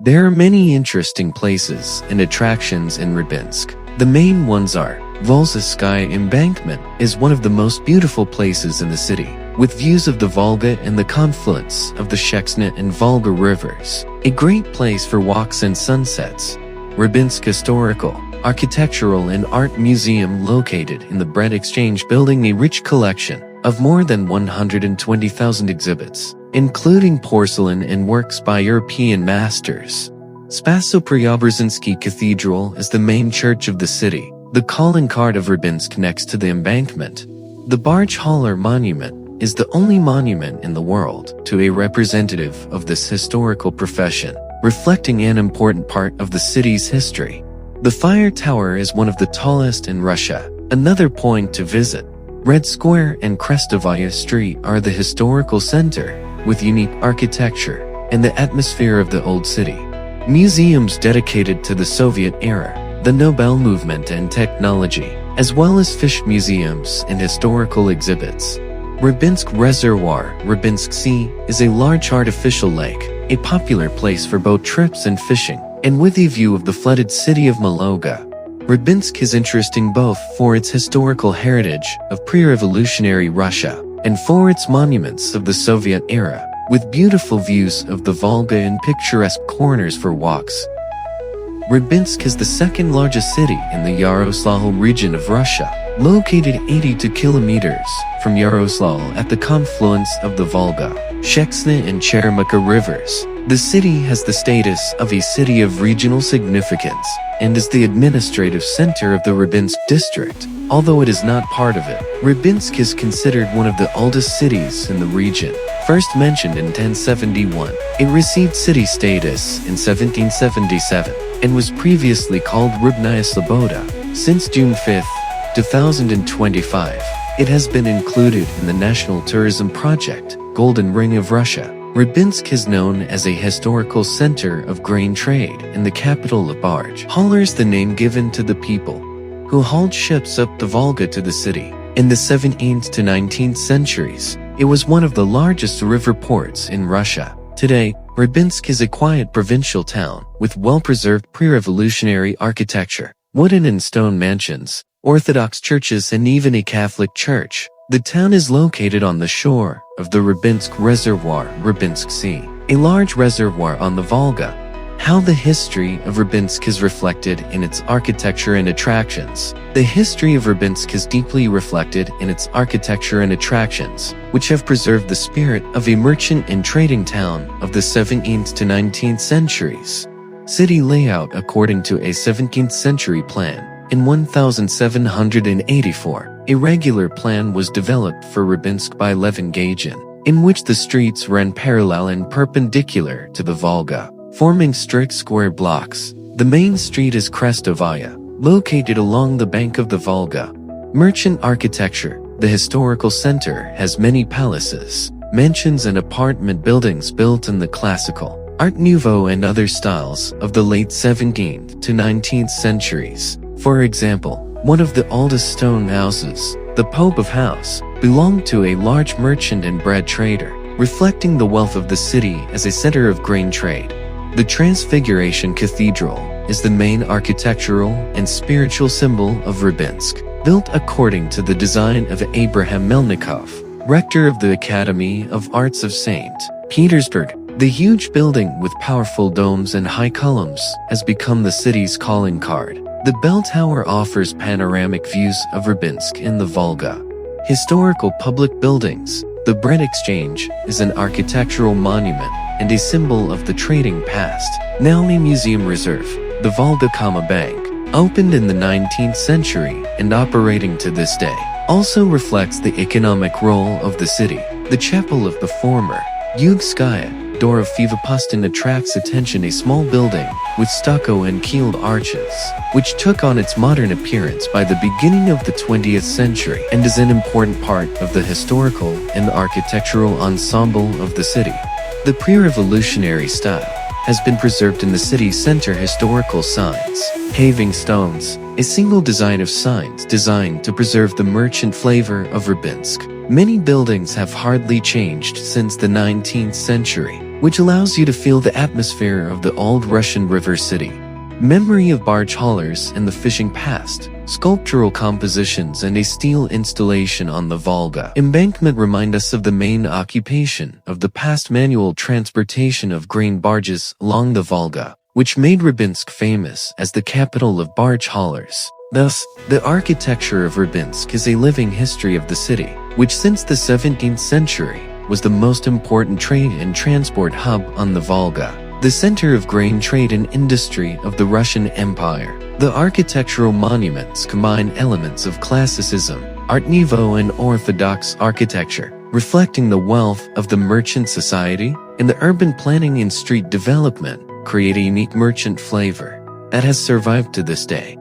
There are many interesting places and attractions in Rybinsk. The main ones are Volga Sky Embankment is one of the most beautiful places in the city, with views of the Volga and the confluence of the Sheksna and Volga rivers. A great place for walks and sunsets. Rybinsk Historical, Architectural and Art Museum located in the Bread Exchange building, a rich collection of more than 120,000 exhibits, including porcelain and works by European masters. Spaso-Preobrazhensky Cathedral is the main church of the city, the calling card of Rybinsk next to the embankment. The barge hauler monument is the only monument in the world to a representative of this historical profession, reflecting an important part of the city's history. The fire tower is one of the tallest in Russia. Another point to visit. Red Square and Krestovaya Street are the historical center, with unique architecture and the atmosphere of the old city. Museums dedicated to the Soviet era, the Nobel movement and technology, as well as fish museums and historical exhibits. Rybinsk Reservoir, Rybinsk Sea, is a large artificial lake, a popular place for boat trips and fishing, and with a view of the flooded city of Volga. Rybinsk is interesting both for its historical heritage of pre-revolutionary Russia and for its monuments of the Soviet era, with beautiful views of the Volga and picturesque corners for walks. Rybinsk is the second largest city in the Yaroslavl region of Russia, located 82 kilometers from Yaroslavl at the confluence of the Volga, Sheksna and Cheremukha rivers. The city has the status of a city of regional significance and is the administrative center of the Rybinsk district, although it is not part of it. Rybinsk is considered one of the oldest cities in the region. First mentioned in 1071, it received city status in 1777 and was previously called Rybnaya Sloboda. Since June 5, 2025, it has been included in the National Tourism Project, Golden Ring of Russia. Rybinsk is known as a historical center of grain trade and the capital of barge haulers, the name given to the people who hauled ships up the Volga to the city. In the 17th to 19th centuries, it was one of the largest river ports in Russia. Today, Rybinsk is a quiet provincial town with well-preserved pre-revolutionary architecture, wooden and stone mansions, Orthodox churches and even a Catholic church. The town is located on the shore of the Rybinsk Reservoir, Rybinsk Sea, a large reservoir on the Volga. How the history of Rybinsk is reflected in its architecture and attractions. The history of Rybinsk is deeply reflected in its architecture and attractions, which have preserved the spirit of a merchant and trading town of the 17th to 19th centuries. City layout according to a 17th century plan. In 1784, a regular plan was developed for Rybinsk by Levin Gagin, in which the streets ran parallel and perpendicular to the Volga, forming strict square blocks. The main street is Krestovaya, located along the bank of the Volga. Merchant architecture. The historical center has many palaces, mansions and apartment buildings built in the classical, Art Nouveau and other styles of the late 17th to 19th centuries. For example, one of the oldest stone houses, the Popov House, belonged to a large merchant and bread trader, reflecting the wealth of the city as a center of grain trade. The Transfiguration Cathedral is the main architectural and spiritual symbol of Rybinsk, built according to the design of Abraham Melnikov, rector of the Academy of Arts of St. Petersburg. The huge building with powerful domes and high columns has become the city's calling card. The bell tower offers panoramic views of Rybinsk and the Volga. Historical public buildings. The Bread Exchange is an architectural monument and a symbol of the trading past. Now a museum reserve. The Volga Bank, opened in the 19th century and operating to this day, also reflects the economic role of the city. The chapel of the former Yugskaya Dorofeeva attracts attention, a small building with stucco and keeled arches, which took on its modern appearance by the beginning of the 20th century and is an important part of the historical and architectural ensemble of the city. The pre-revolutionary style has been preserved in the city center. Historical signs, paving stones, a single design of signs designed to preserve the merchant flavor of Rybinsk. Many buildings have hardly changed since the 19th century. which allows you to feel the atmosphere of the old Russian river city. Memory of barge haulers and the fishing past, sculptural compositions and a steel installation on the Volga embankment remind us of the main occupation of the past, manual transportation of grain barges along the Volga, which made Rybinsk famous as the capital of barge haulers. Thus, the architecture of Rybinsk is a living history of the city, which since the 17th century was the most important trade and transport hub on the Volga, the center of grain trade and industry of the Russian Empire. The architectural monuments combine elements of classicism, Art Nouveau and Orthodox architecture, reflecting the wealth of the merchant society, and the urban planning and street development create a unique merchant flavor that has survived to this day.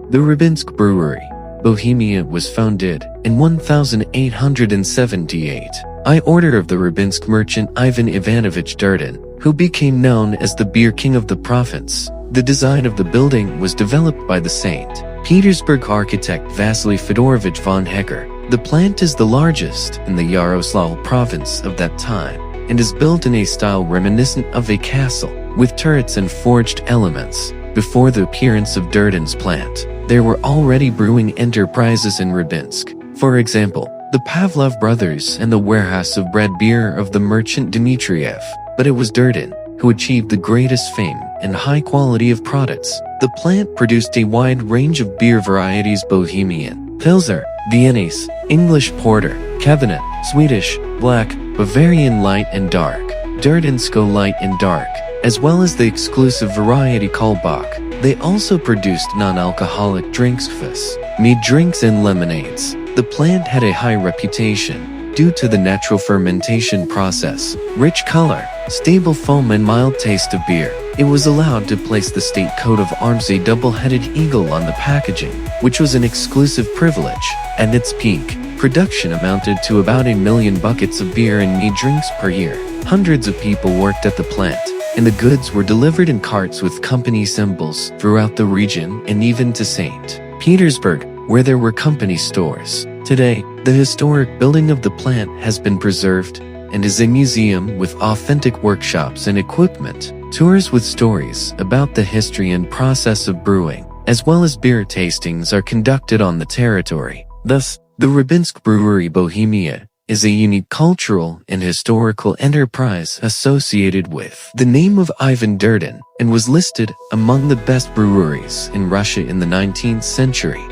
The Rybinsk Brewery, Bohemia, was founded in 1878 by order of the Rybinsk merchant Ivan Ivanovich Durdin, who became known as the beer king of the province. The design of the building was developed by the St. Petersburg architect Vasily Fedorovich von Hecker. The plant is the largest in the Yaroslavl province of that time and is built in a style reminiscent of a castle, with turrets and forged elements. Before the appearance of Durdin's plant, there were already brewing enterprises in Rybinsk. For example, the Pavlov brothers and the warehouse of bread beer of the merchant Dmitriev. But it was Durdin who achieved the greatest fame and high quality of products. The plant produced a wide range of beer varieties: Bohemian, Pilsner, Viennese, English Porter, Cabernet, Swedish, Black, Bavarian Light and Dark, Durdinsko Light and Dark, as well as the exclusive variety called Bach. They also produced non-alcoholic drinks, mead drinks and lemonades. The plant had a high reputation due to the natural fermentation process, rich color, stable foam and mild taste of beer. It was allowed to place the state coat of arms, a double-headed eagle, on the packaging, which was an exclusive privilege. At its peak, production amounted to about 1 million buckets of beer and mead drinks per year. Hundreds of people worked at the plant, and the goods were delivered in carts with company symbols throughout the region and even to St. Petersburg, where there were company stores. Today, the historic building of the plant has been preserved and is a museum with authentic workshops and equipment. Tours with stories about the history and process of brewing, as well as beer tastings, are conducted on the territory. Thus, the Rybinsk Brewery Bohemia is a unique cultural and historical enterprise associated with the name of Ivan Durdin and was listed among the best breweries in Russia in the 19th century.